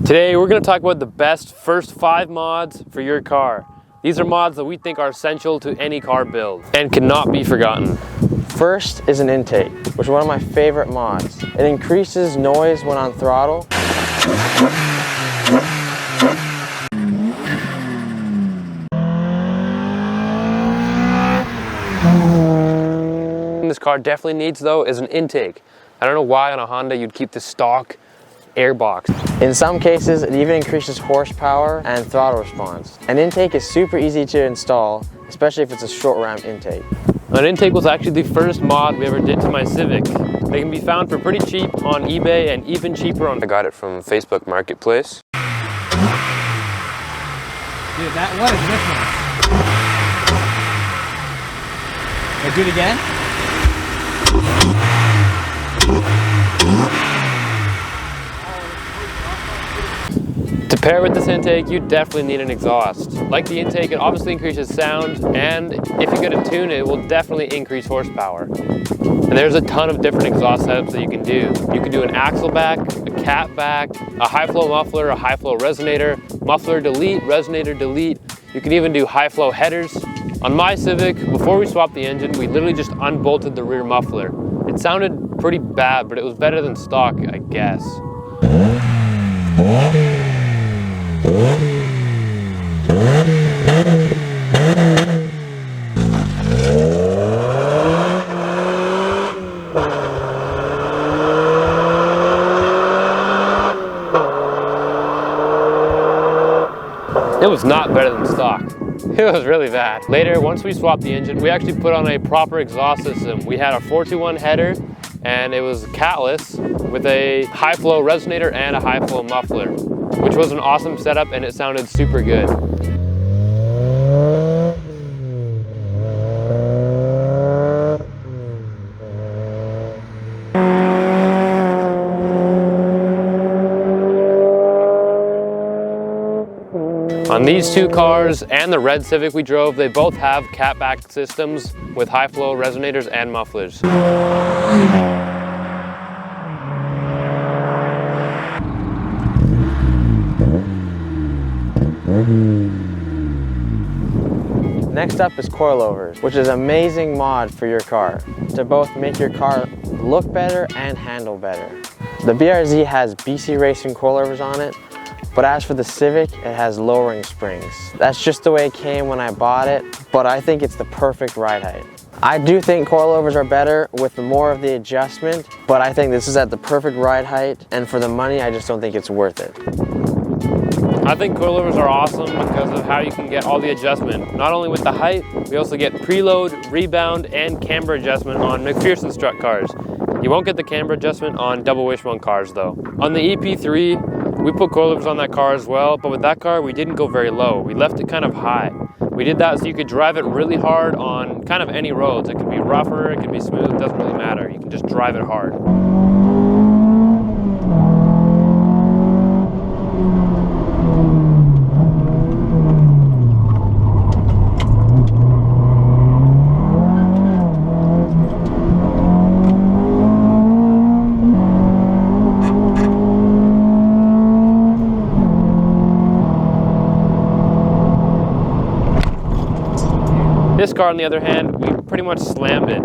Today we're going to talk about the best first 5 mods for your car. These are mods that we think are essential to any car build and cannot be forgotten. First is an intake, which is one of my favorite mods. It increases noise when on throttle. This car definitely needs though is an intake. I don't know why on a Honda you'd keep the stock airbox. In some cases, it even increases horsepower and throttle response. An intake is super easy to install, especially if it's a short ramp intake. An intake was actually the first mod we ever did to my Civic. They can be found for pretty cheap on eBay and even cheaper on... I got it from Facebook Marketplace. Dude, what is this one? Wait, do it again? To pair with this intake, you definitely need an exhaust. Like the intake, it obviously increases sound, and if you get it tuned, it will definitely increase horsepower. And there's a ton of different exhaust setups that you can do. You can do an axle back, a cat back, a high flow muffler, a high flow resonator, muffler delete, resonator delete. You can even do high flow headers. On my Civic, before we swapped the engine, we literally just unbolted the rear muffler. It sounded pretty bad, but it was better than stock, I guess. It was not better than stock. It was really bad. Later, once we swapped the engine, we actually put on a proper exhaust system. We had a 421 header, and it was catless with a high flow resonator and a high flow muffler, which was an awesome setup and it sounded super good. On these two cars and the red Civic we drove, they both have catback systems with high flow resonators and mufflers. Next up is coilovers, which is an amazing mod for your car to both make your car look better and handle better. The BRZ has BC Racing coilovers on it, but as for the Civic, it has lowering springs. That's just the way it came when I bought it, but I think it's the perfect ride height. I do think coilovers are better with more of the adjustment, but I think this is at the perfect ride height, and for the money, I just don't think it's worth it. I think coilovers are awesome because of how you can get all the adjustment. Not only with the height, we also get preload, rebound, and camber adjustment on McPherson strut cars. You won't get the camber adjustment on double wishbone cars though. On the EP3, we put coilovers on that car as well, but with that car we didn't go very low. We left it kind of high. We did that so you could drive it really hard on kind of any roads. It could be rougher, it could be smooth, it doesn't really matter. You can just drive it hard. This car, on the other hand, we pretty much slammed it.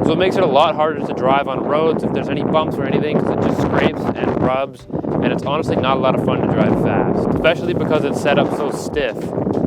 So it makes it a lot harder to drive on roads if there's any bumps or anything, because it just scrapes and rubs, and it's honestly not a lot of fun to drive fast, especially because it's set up so stiff,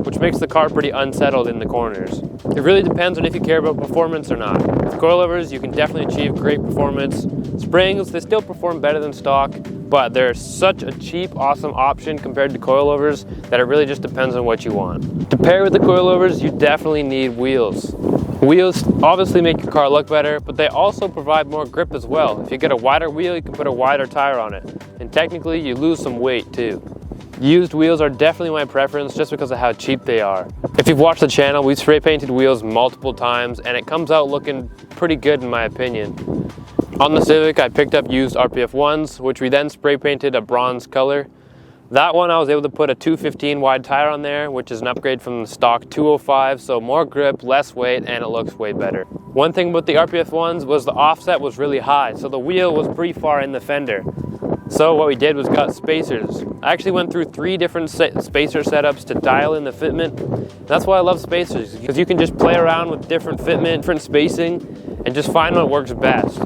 which makes the car pretty unsettled in the corners. It really depends on if you care about performance or not. With coilovers, you can definitely achieve great performance. Springs, they still perform better than stock, but they're such a cheap, awesome option compared to coilovers that it really just depends on what you want. To pair with the coilovers, you definitely need wheels. Wheels obviously make your car look better, but they also provide more grip as well. If you get a wider wheel, you can put a wider tire on it. And technically, you lose some weight too. Used wheels are definitely my preference just because of how cheap they are. If you've watched the channel, we've spray painted wheels multiple times and it comes out looking pretty good in my opinion. On the Civic, I picked up used RPF 1s, which we then spray painted a bronze color. That one I was able to put a 215 wide tire on there, which is an upgrade from the stock 205, so more grip, less weight, and it looks way better. One thing with the RPF 1s was the offset was really high, so the wheel was pretty far in the fender. So what we did was got spacers. I actually went through 3 different spacer setups to dial in the fitment. That's why I love spacers, because you can just play around with different fitment, different spacing, and just find what works best.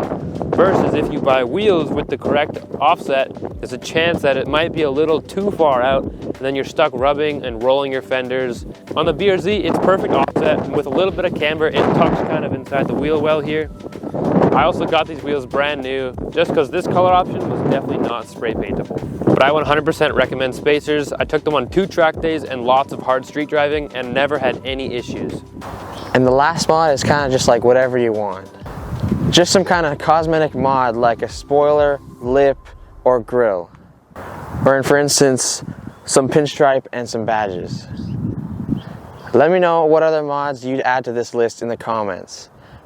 Versus if you buy wheels with the correct offset, there's a chance that it might be a little too far out, and then you're stuck rubbing and rolling your fenders. On the BRZ, it's perfect offset, and with a little bit of camber, it tucks kind of inside the wheel well here. I also got these wheels brand new, just because this color option was definitely not spray paintable. But I 100% recommend spacers. I took them on 2 track days and lots of hard street driving, and never had any issues. And the last mod is kind of just like whatever you want. Just some kind of cosmetic mod like a spoiler, lip, or grille. Or for instance, some pinstripe and some badges. Let me know what other mods you'd add to this list in the comments.